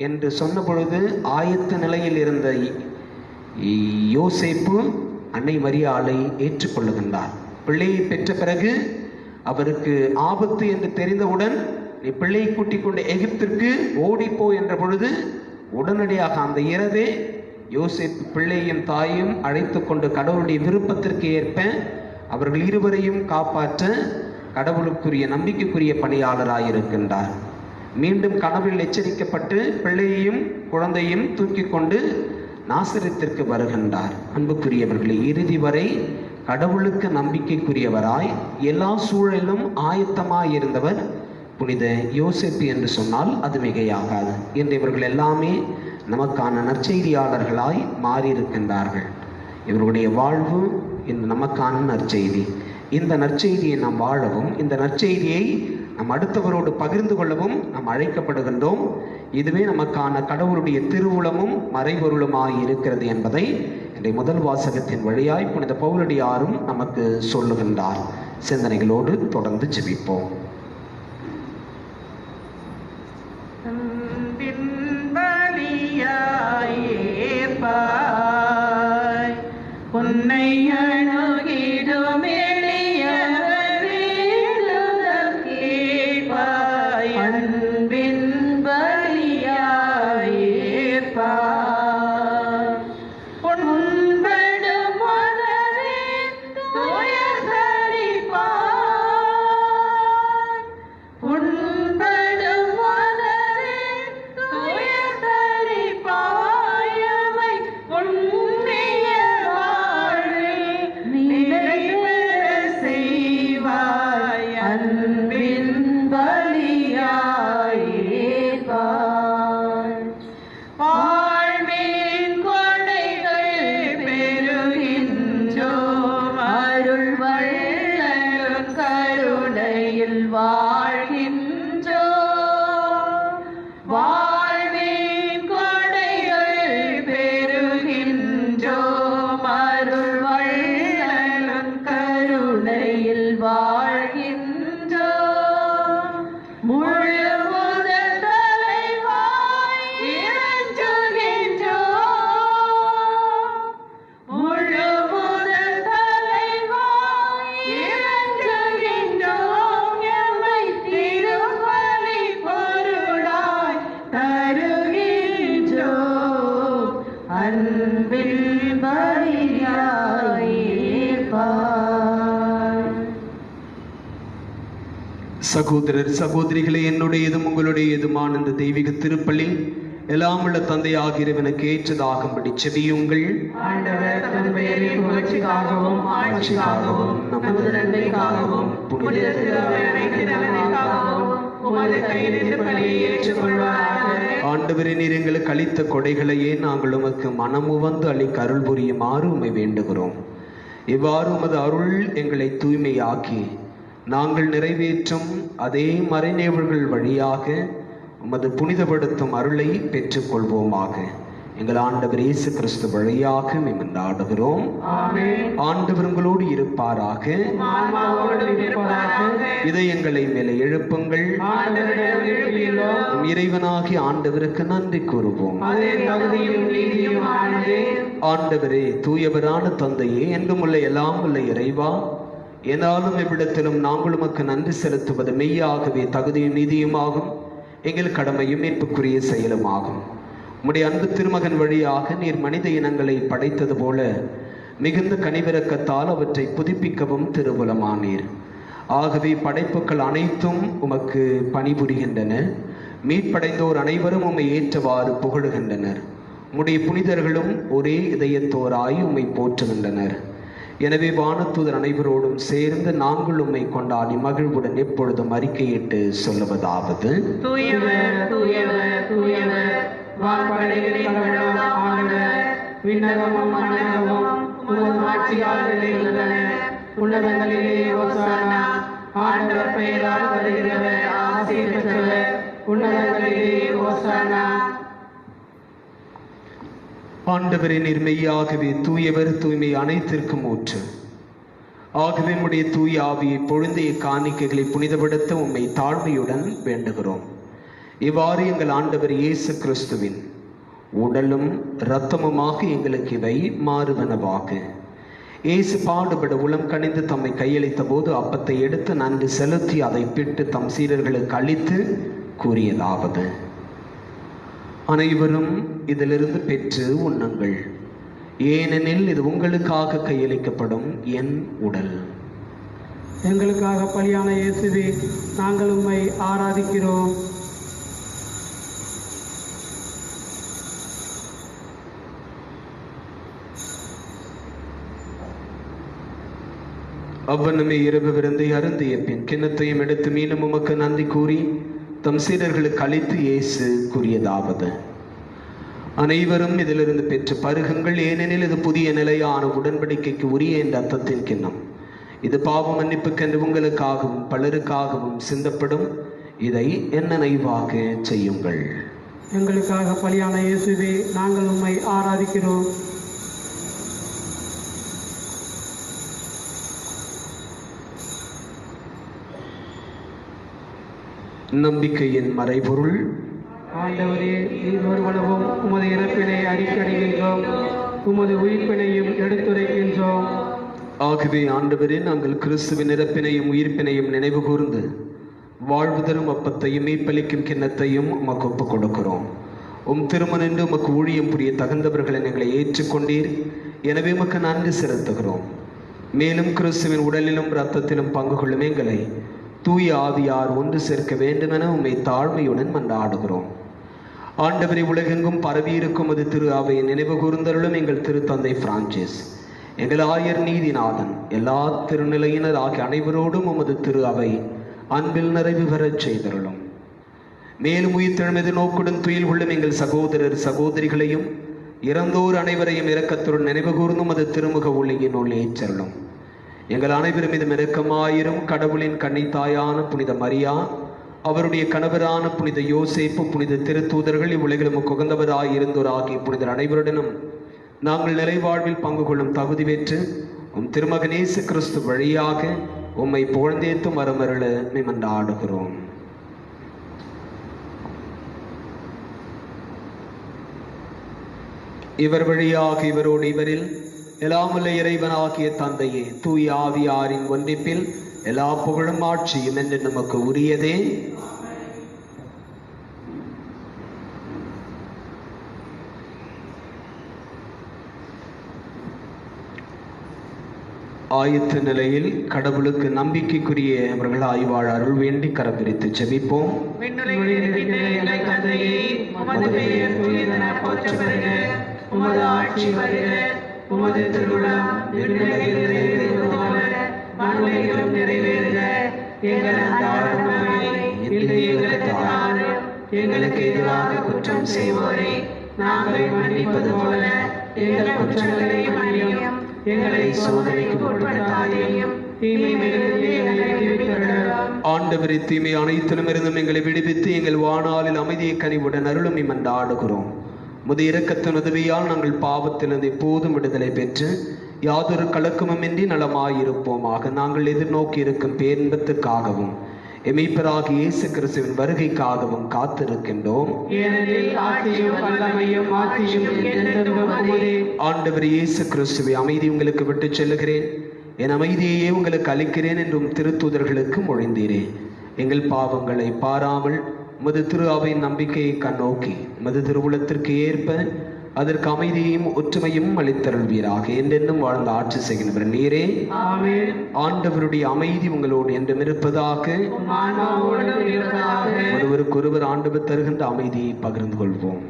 என்று சொன்ன பொழுது ஆயத்த நிலையில் இருந்த யோசேப்பு அன்னை மரியாளை ஏற்றுக்கொள்ளுகின்றார். பிள்ளையை பெற்ற பிறகு அவருக்கு ஆபத்து என்று தெரிந்தவுடன் நீ பிள்ளையை கூட்டிக் கொண்டு எகிப்திற்கு ஓடிப்போ என்ற பொழுது உடனடியாக அந்த இரவே யோசேப்பு பிள்ளையும் தாயும் அழைத்து கொண்டு கடவுளுடைய விருப்பத்திற்கு ஏற்ப அவர்கள் இருவரையும் காப்பாற்ற கடவுளுக்குரிய நம்பிக்கைக்குரிய பணியாளராயிருக்கின்றார். மீண்டும் கனவில் எச்சரிக்கப்பட்டு பிள்ளையையும் குழந்தையும் தூக்கி கொண்டு நாசரேத்திற்கு வருகின்றார். அன்புக்குரியவர்களே, இறுதி வரை கடவுளுக்கு நம்பிக்கைக்குரியவராய் எல்லா சூழலிலும் ஆயத்தமாயிருந்தவர் புனித யோசேப்பு என்று சொன்னால் அது மிகையாகாது. என்று இவர்கள் எல்லாமே நமக்கான நற்செய்தியாளர்களாய் மாறியிருக்கின்றார்கள். இவர்களுடைய வாழ்வு இன்று நமக்கான நற்செய்தி. இந்த நற்செய்தியை நாம் வாழவும், இந்த நற்செய்தியை நாம் அடுத்தவரோடு பகிர்ந்து கொள்ளவும் நாம் அழைக்கப்படுகின்றோம். இதுவே நமக்கான கடவுளுடைய திருவுளமும் மறைபொருளுமாய் இருக்கிறது என்பதை இன்றைய முதல் வாசகத்தின் வழியாய் புனித பவுலடியாரும் நமக்கு சொல்லுகின்றார். சிந்தனைகளோடு தொடர்ந்து ஜெபிப்போம். உன்னை அணுகிடும் எளியவர் வேண்டுதல் கேட்பாய், அன்பின் பலியாய் ஏற்பாய். உன்படும் மனதின் துயர்தளிப்பாய், உன்படும் மனதின் துயர்தளிப்பாய். உன்னிய வாழ்வில் சகோதரர் சகோதரிகளே, என்னுடையதும் உங்களுடையதுமான இந்த தெய்வீக திருப்பலி எல்லாம் உள்ள தந்தையாகிய இறைவனுக்கு ஏற்றதாகும்படி செபியுங்கள். ஆண்டவர் தம் பெயரின் புகழ்ச்சிக்காகவும் ஆட்சிக்காகவும் நமது நன்மைக்காகவும் புனித திருவை அனைத்து நலனுக்காகவும் உமது கையிலிருந்து பலியை ஏற்றுக்கொள்வாராக. ஆண்டவரே, நீர் எங்களுக்கு அளித்த கொடைகளையே நாங்கள் உமக்கு மனமுவந்து அளிக்க அருள் புரியுமாறு உம்மை வேண்டுகிறோம். இவ்வாறு உமது அருள் எங்களை தூய்மையாக்கி நாங்கள் நிறைவேற்றும் அதே மறைநேவல்கள் வழியாக உமது புனிதப்படுத்தும் அருளை பெற்றுக்கொள்வோமாக. எங்கள் ஆண்டவர் இயேசு கிறிஸ்து வழியாக மன்றாடுகிறோம். ஆண்டவர் உங்களோடு இருப்பாராக. இதயங்களை மேலே எழுப்புங்கள். இறைவனாகி ஆண்டவருக்கு நன்றி கூறுவோம். ஆண்டவரே, தூயவரான தந்தையே, என்றும் உள்ள எல்லாம் உள்ள இறைவா, என்னாலும் எவ்விடத்திலும் நாங்கள் உமக்கு நன்றி செலுத்துவது மெய்யாகவே தகுதியும் நீதியுமாகும், எங்கள் கடமையும் மீட்புக்குரிய செயலுமாகும். உம்முடைய அன்பு திருமகன் வழியாக நீர் மனித இனங்களை படைத்தது போல மிகுந்த கனிவிரக்கத்தால் அவற்றை புதுப்பிக்கவும் திருவுலமானீர். ஆகவே படைப்புகள் அனைத்தும் உமக்கு பணிபுரிகின்றன. மீட்படைந்தோர் அனைவரும் உம்மை ஏற்றவாறு புகழுகின்றனர். உம்முடைய புனிதர்களும் ஒரே இதயத்தோராய் உம்மை போற்றுகின்றனர். எனவே வானதூதர் அனைவரோடும் சேர்ந்து நாங்கள் உம்மை கொண்டாடி மகிழ்வுடன் எப்பொழுதும் அறிக்கையிட்டு சொல்லுவதாவது: தூயவர் தூயவர் தூயவர், வான்படைகளின் கடவுளாம் ஆண்டவர், விண்ணகமும் மண்ணகமும் உமது ஆட்சியால் நிறைந்துள்ளன. உன்னதங்களிலே ஓசானா. ஆண்டவர் பெயரால் வருகிறவர் ஆசி பெற்றவர். உன்னதங்களிலே ஓசானா. ஆண்டவரே, நீர் மெய்யாகவே தூயவர், தூய்மை அனைத்திற்கும் ஊற்று. ஆகவே உம்முடைய தூய ஆவியை பொழுந்தைய காணிக்கைகளை புனிதப்படுத்த உம்மை தாழ்மையுடன் வேண்டுகிறோம். இவ்வாறு எங்கள் ஆண்டவர் இயேசு கிறிஸ்துவின் உடலும் இரத்தமுமாக எங்களுக்கு இவை மாறுவனவாக. இயேசு பாடுபட உளம் கனிந்து தம்மை கையளித்த போது அப்பத்தை எடுத்து நன்றி செலுத்தி அதை பிட்டு தம் சீடர்களுக்கு அளித்து கூறியதாவது: அனைவரும் இதிலிருந்து பெற்று உண்ணுங்கள், ஏனெனில் இது உங்களுக்காக கையளிக்கப்படும் என் உடல். எங்களுக்காக பலியான இயேசுவே, நாங்கள் உம்மை ஆராதிக்கிறோம். அவ்வண்ணமே இரவு விருந்தை அருந்திய பின் கிண்ணத்தையும் எடுத்து மீண்டும் உமக்கு நன்றி கூறி தம் சீடர்களுக்கு அளித்து இயேசு கூறியதாவது: அனைவரும் இதிலிருந்து பெற்று பருகுங்கள், ஏனெனில் இது புதிய நிலையான உடன்படிக்கைக்கு உரிய என் ரத்தத்தின் கிண்ணம். இது பாவ மன்னிப்புக்கென்று உங்களுக்காகவும் பலருக்காகவும் சிந்தப்படும். இதை என் நினைவாக செய்யுங்கள். எங்களுக்காக பலியான இயேசுவே, நாங்கள் உம்மை ஆராதிக்கிறோம். நம்பிக்கையின் மறைபொருள்: ஆண்டவரே, நீர் ஒருவனவும் உமது இறப்பினை அறிக்கையிடுகின்றோம், உமது உயிர்ப்பினையும் எடுத்துரைக்கின்றோம். ஆகவே ஆண்டவரே, நாங்கள் கிறிஸ்துவின் இறப்பினையும் உயிர்ப்பினையும் நினைவு கூர்ந்து வாழ்வு தரும் அப்பத்தையும் மீட்பளிக்கும் கிண்ணத்தையும் உமக்கு ஒப்புக் கொடுக்கிறோம். திருமணன்று உமக்கு ஊழியம் புரிய தகுந்தவர்களை எங்களை ஏற்றுக்கொண்டீர். எனவே உமக்கு நன்றி செலுத்துகிறோம். மேலும் கிறிஸ்துவின் உடலிலும் இரத்தத்திலும் பங்கு கொள்ளும் எங்களை தூய ஆவியார் ஒன்று சேர்க்க வேண்டுமென உம்மை தாழ்மையுடன் மன்றாடுகிறோம். ஆண்டவரை, உலகெங்கும் பரவியிருக்கும் அது திரு அவையை நினைவு கூர்ந்தருளும் எங்கள் திருத்தந்தை பிரான்சிஸ், எங்கள் ஆயர் நீதிநாதன், எல்லா திருநிலையினர் ஆகிய அனைவரோடும் உமது திரு அவை அன்பில் நிறைவு பெறச் செய்தருளும். மேலும் உயிர்த்தெழுமது நோக்குடன் துயில் கொள்ளும் எங்கள் சகோதரர் சகோதரிகளையும் இறந்தோர் அனைவரையும் இரக்கத்துடன் நினைவு கூர்ந்தும் அது திருமுக ஒளியின் உள்ளே ஏற்றருளும். எங்கள் அனைவரும் மீதும் இரக்கமாயிரும். கடவுளின் கன்னித்தாயான புனித மரியா, அவருடைய கணவரான புனித யோசேப்பு, புனித திருத்தூதர்கள், இவ்வுலகிலும் உகந்தவராய் இருந்தோர் ஆகிய புனிதர் அனைவருடனும் நாங்கள் நிறைவாழ்வில் பங்கு கொள்ளும் தகுதி பெற்று திருமகன் இயேசு கிறிஸ்து வழியாக உம்மை புகழ்ந்தேத்தும் வரமருள மன்றாடுகிறோம். இவர் வழியாக இவரோடு இவரில் எல்லாமுள்ள இறைவனாகிய தந்தையே, தூய ஆவியாரின் ஒன்றிப்பில் எல்லா புகழும் ஆட்சியும் என்று நமக்கு உரியதே. ஆயத்த நிலையில் கடவுளுக்கு நம்பிக்கைக்குரிய அவர்கள் ஆய்வாழ் அருள் வேண்டி கரம் விரித்து ஜெபிப்போம். விண்ணுலகில் இருக்கின்ற எங்கள் தந்தையே, உமது பெயர் தூயதென போற்றப் பெறுக. உமது ஆட்சி வருக. உமது திருவுளம் விண்ணுலகில் நிறைவேறுவது போல மண்ணுலகிலும் நிறைவேறுக. எங்கள் அன்றாட உணவை இன்று எங்களுக்கு தாரும். எங்களுக்கு எதிராக குற்றம் செய்வோரை நாங்கள் மன்னிப்பது போல எங்கள் குற்றங்களை மன்னியும். எங்களை சோதனைக்கு உட்படுத்தாதேயும், தீமையிலிருந்து எங்களை விடுவித்தருளும். ஆண்டவரே, தீமை அனைத்திலும் இருந்தும் எங்களை விடுவித்து எங்கள் வாணாலில் அமைதியை கனிவுடன் அருளும் இம்மன்றாடுகிறோம். முது இரக்கத்தின் உதவியால் நாங்கள் பாவத்திலிருந்து எப்போதும் விடுதலை பெற்று யாதொரு கலக்கமுமின்றி நலமாயிருப்போமாக. நாங்கள் எதிர்நோக்கி இருக்கும் பேரின்பத்துக்காகவும் எமைப்பராகிய இயேசு கிறிஸ்துவின் வருகைக்காகவும் காத்திருக்கின்றோம். ஏனெனில் ஆட்சியும் வல்லமையும் ஆட்சியும் என்றென்றும் உமதே. ஆண்டவர் இயேசு கிறிஸ்துவை, அமைதி உங்களுக்கு விட்டு செல்லுகிறேன், என் அமைதியையே உங்களுக்கு அளிக்கிறேன் என்றும் திருத்தூதர்களுக்கு மொழிந்தீரே. எங்கள் பாவங்களை பாராமல் உமது திரு அவையின் நம்பிக்கையை கண்ணோக்கி உமது திருவுளத்திற்கு ஏற்ப அதற்கு அமைதியையும் ஒற்றுமையும் அளித்தருள்வீராக. என்றென்றும் வாழ்ந்து ஆட்சி செய்கின்றவர் நீரே. ஆமென். ஆண்டவருடைய அமைதி உங்களோடு என்றும் இருப்பதாக. ஆன்மாவோடும் இருப்பதாக. ஒருவருக்கொருவர் ஆண்டவர் தருகின்ற அமைதியை பகிர்ந்து கொள்வோம்.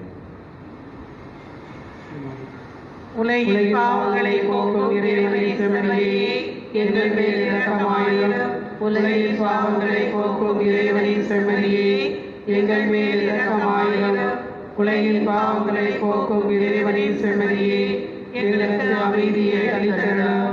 உலகின் பாவங்களை போக்கும் இறைவனை செம்மறியே, எங்கள் மேல் இரக்கமாயிரும். உலகின் பாவங்களை போக்கும் இறைவனை செம்மறியே, எங்கள் மேல் இரக்கமாயிரும். உலகின் பாவங்களை போக்கும் இறைவனை செம்மறியே, எங்களுக்கு அமைதியை அளித்தருளும்.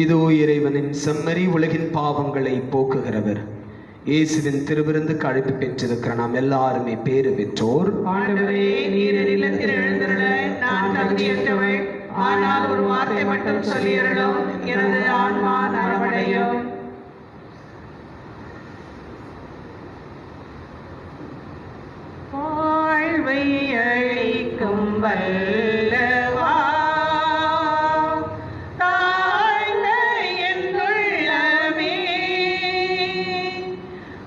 இதோ இறைவனின் செம்மறி, உலகின் பாவங்களை போக்குகிறவர். இயேசுவின் திருவிருந்துக்கு அழைப்பு பெற்றிருக்கிற நாம் எல்லாருமே பேறு பெற்றோர். ஆண்டவரே, நீர் என் இல்லத்தில் எழுந்தருள நான் தகுதியற்றவள். ஆனால் ஒரு வார்த்தை மட்டும் சொல்லியருளும், எனது ஆன்மா நலமடையும். வாழ்வை அளிக்கும் வல்லவா, தாழ்ந்த என் உள்ளமே,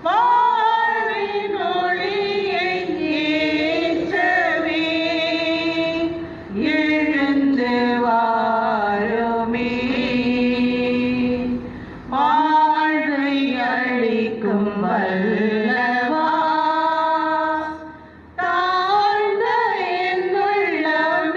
வாழ்வின் ஒளியை ஏற்றவே எழுந்து வாருமே. வாழ்வை அளிக்கும் வல்லவா, தாழ்ந்த என் உள்ளமே,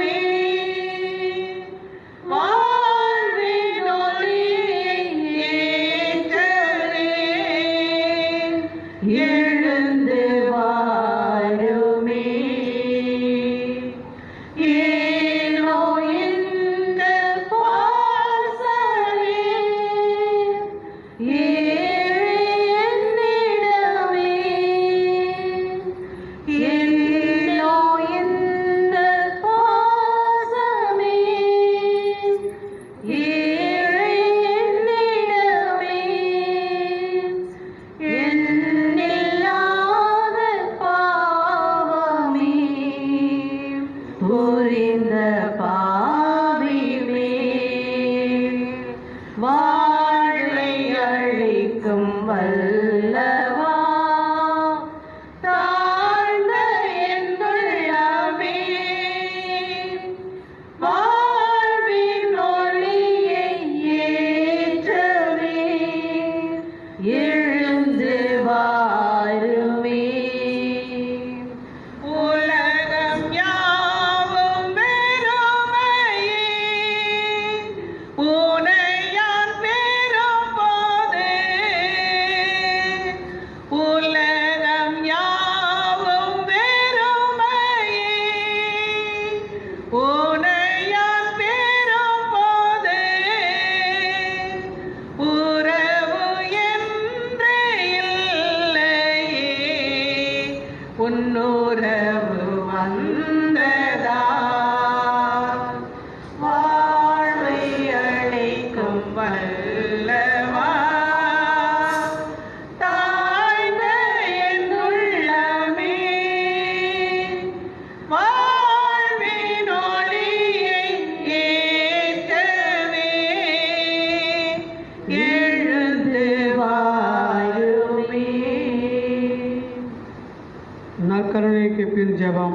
ஜெபம்.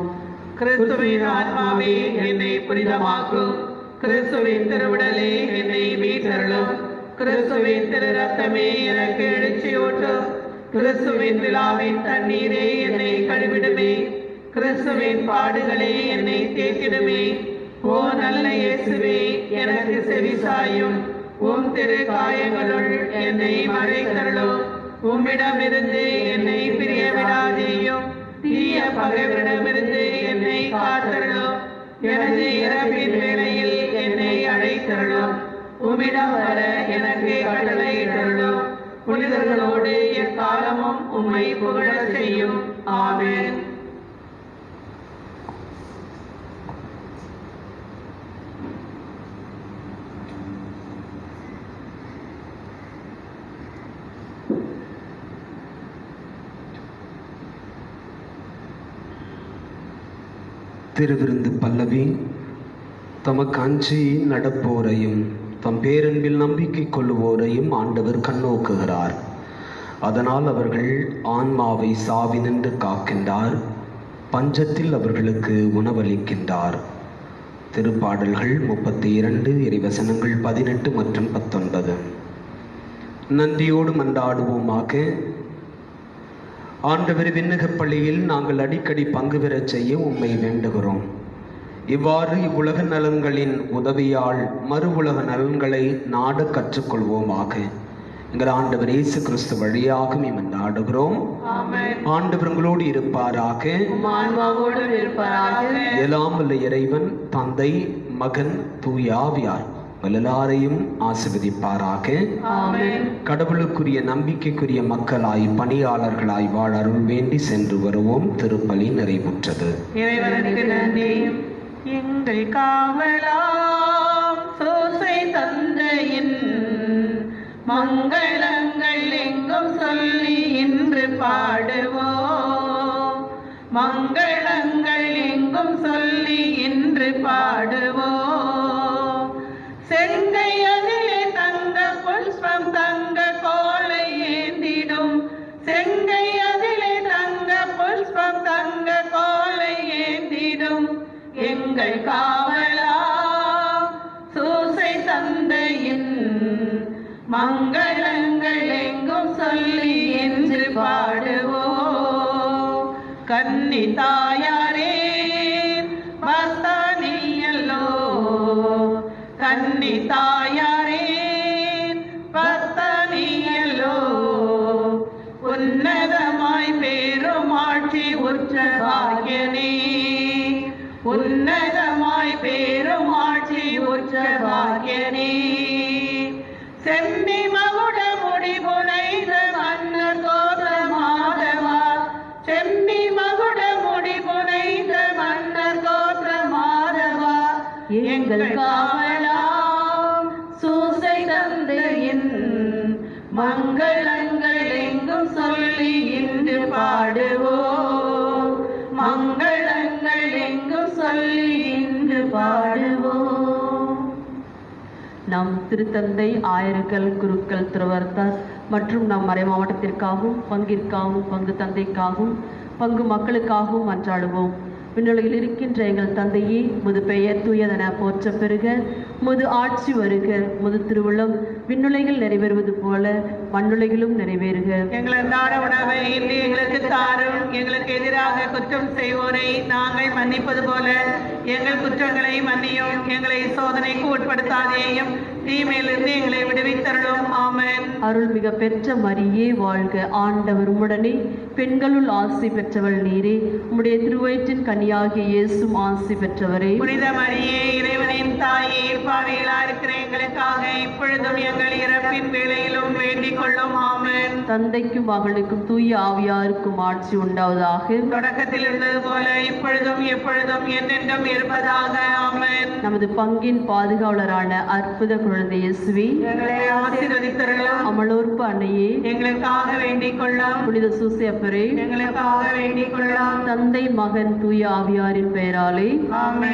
கிறிஸ்துவின் ஆன்மாவே என்னை புனிதமாக்கும். கிறிஸ்துவின் திருவுடலே என்னை மீட்டருளும். கிறிஸ்துவின் திரு ரத்தமே எனக்கு எழுச்சியூட்டும். கிறிஸ்துவின் விழாவின் தண்ணீரே என்னை கழுவிடுமே. கிறிஸ்துவின் பாடுகளே என்னை தேற்றிடுமே. ஓ நல்ல இயேசுவே, எனக்கு செவிசாயும். உம் திரு காயங்களுள் என்னை மறைத்தருளும். உம்மிடமிருந்து என்னை பிரிய விடாதேயும். தீய பகைவரிடமிருந்து என்னை காத்தருளும். எனது இறப்பின் வேளையில் என்னை அழைத்தருளும். உம்மிடம் வர எனக்கு கட்டளையிட்டருளும். புனிதர்களோடு எக்காலமும் உம்மை புகழச் செய்யும். ஆமென். திருவிருந்து பல்லவி. தமக்கு அஞ்சி நடப்போரையும் தம் பேரன்பில் நம்பிக்கை கொள்ளுவோரையும் ஆண்டவர் கண்ணோக்குகிறார். அதனால் அவர்கள் ஆன்மாவை சாவினின்று காக்கின்றார். பஞ்சத்தில் அவர்களுக்கு உணவளிக்கின்றார். திருப்பாடல்கள் 32 இறைவசனங்கள் 18 மற்றும் 19. நன்றியோடு மன்றாடுவோமாக. ஆண்டவர் விண்ணகப் பள்ளியில் நாங்கள் அடிக்கடி பங்கு பெறச் செய்ய உம்மை வேண்டுகிறோம். இவ்வாறு இவ்வுலக நலன்களின் உதவியால் மறு உலக நலன்களை நாட கற்றுக்கொள்வோமாக. எங்கள் ஆண்டவர் இயேசு கிறிஸ்து வழியாக மன்றாடுகிறோம். ஆண்டவர் உங்களோடு இருப்பாராக. எல்லாம் வல்ல இறைவன் தந்தை, மகன், தூய ஆவியார் எல்லாரையும் ஆசீர்வதிப்பாராக. கடவுளுக்குரிய நம்பிக்கைக்குரிய மக்களாய் பணியாளர்களாய் வாழ அருள் வேண்டி சென்று வருவோம். திருப்பலி நிறைவுற்றது. இறைவனுக்கு நன்றி. எங்கள் காவலாம் சோசை தந்தையின் மங்களங்கள் எங்கும் சொல்லி இன்று பாடுவோம். மங்களங்கள் எங்கும் சொல்லி இன்று பாடுவோம். செங்கை அதிலே தங்க புஷ்பம் தங்க கோலை ஏந்திடும். செங்கை அதிலே தங்க புஷ்பம் தங்க கோலை ஏந்திடும். எங்கள் காவலாம் சூசை தந்தையின் மங்களங்கள் எங்கும் சொல்லி என்று பாடுவோம். கன்னி தாயாரே பர்த்தானியல்லோ. கன்னி தாயாரே பர்த்தானியல்லோ. உன்னதமாய் பேருமாட்சி உற்ற பாக்கியனே. உன்னதமாய் பேருமாட்சி உற்ற பாக்கியனே. செம்மி மகுட முடிபுனைந்த மன்னர் கோத மாதவா. செம்மி மகுட முடிபுனைந்த மன்னர் கோத மாதவா. எங்கள் காவலாம் சூசை தந்தையின் மங்களங்கள் எங்கும் சொல்லி இன்று பாடுவோம். மங்களங்கள் எங்கும் சொல்லி இன்று பாடுவோம். நம் திருத்தந்தை, ஆயர்கள், குருக்கள், துறவர்த்தார் மற்றும் நம் மறை மாவட்டத்திற்காகவும் பங்கிற்காகவும் பங்கு தந்தைக்காகவும் பங்கு மக்களுக்காகவும் மன்றாடுவோம். விண்ணுலகில் இருக்கின்ற எங்கள் தந்தையே, முது பெயர் தூயதென போற்ற பெறுக. முது ஆட்சி வருக. முது திருவுளம் விண்ணுலகில் நிறைவேறுவது போல மண்ணுலகிலும் நிறைவேறுக. எங்கள் அன்றாட உணவை இன்று எங்களுக்கு தாரும். எங்களுக்கு எதிராக குற்றம் செய்வோரை நாங்கள் மன்னிப்பது போல எங்கள் குற்றங்களை மன்னியும். எங்களை சோதனைக்கு உட்படுத்தாதேயும். தீமையிலிருந்து எங்களை விடுவித்தருளும். ஆமென். அருள்மிக பெற்ற மரியே வாழ்க. ஆண்டவர் உம்முடனே. பெண்களுள் ஆசி பெற்றவள் நீரே. உம்முடைய திருவயிற்றின் கனியாகிய இயேசும் ஆசி பெற்றவரே. புனித மரியே, இறைவனின் தாயே, பாவிகளா இருக்கிற எங்களுக்காக இப்பொழுதும் எங்கள் இறப்பின் வேளையிலும் வேண்டிக் கொள்ளும். ஆமென். தந்தைக்கும் மகளுக்கும் தூய ஆவியாருக்கும் ஆட்சி உண்டாவதாக. தொடக்கத்தில் இருந்தது போல இப்பொழுதும் எப்பொழுதும் என்றென்றும் இருப்பதாக. ஆமென். நமது பங்கின் பாதுகாவலரான அற்புத குழந்தை இயேசுவே, எங்களை ஆசீர்வதித்தருளும். அமலோற்பு அன்னையே, எங்களுக்காக வேண்டிக் கொள்ளும். புனித சூசையப்பரே, எங்களுக்காக வேண்டிக் கொள்ளும். தந்தை, மகன், தூய ஆவியாரின் பெயராலே ஆமென்.